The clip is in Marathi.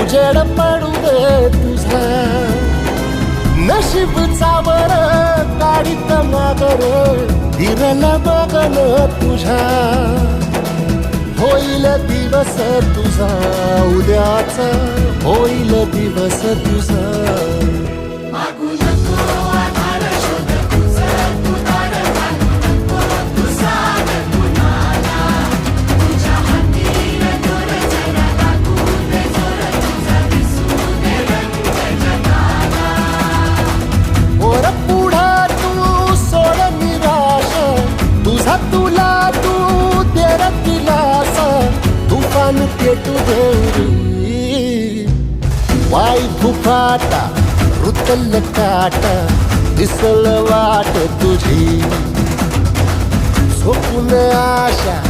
उजेड पडू दे तुझा नशीब चावर काढीत मागर हिरल बगल तुझ्या होईल दिवस तुझा उद्याचा होईल दिवस तुझा तुला तू तेर दिलास तुफान पेटू देरी वाई फुफाटा रुतल काटा दिसल वाट तुझी झोपून आशा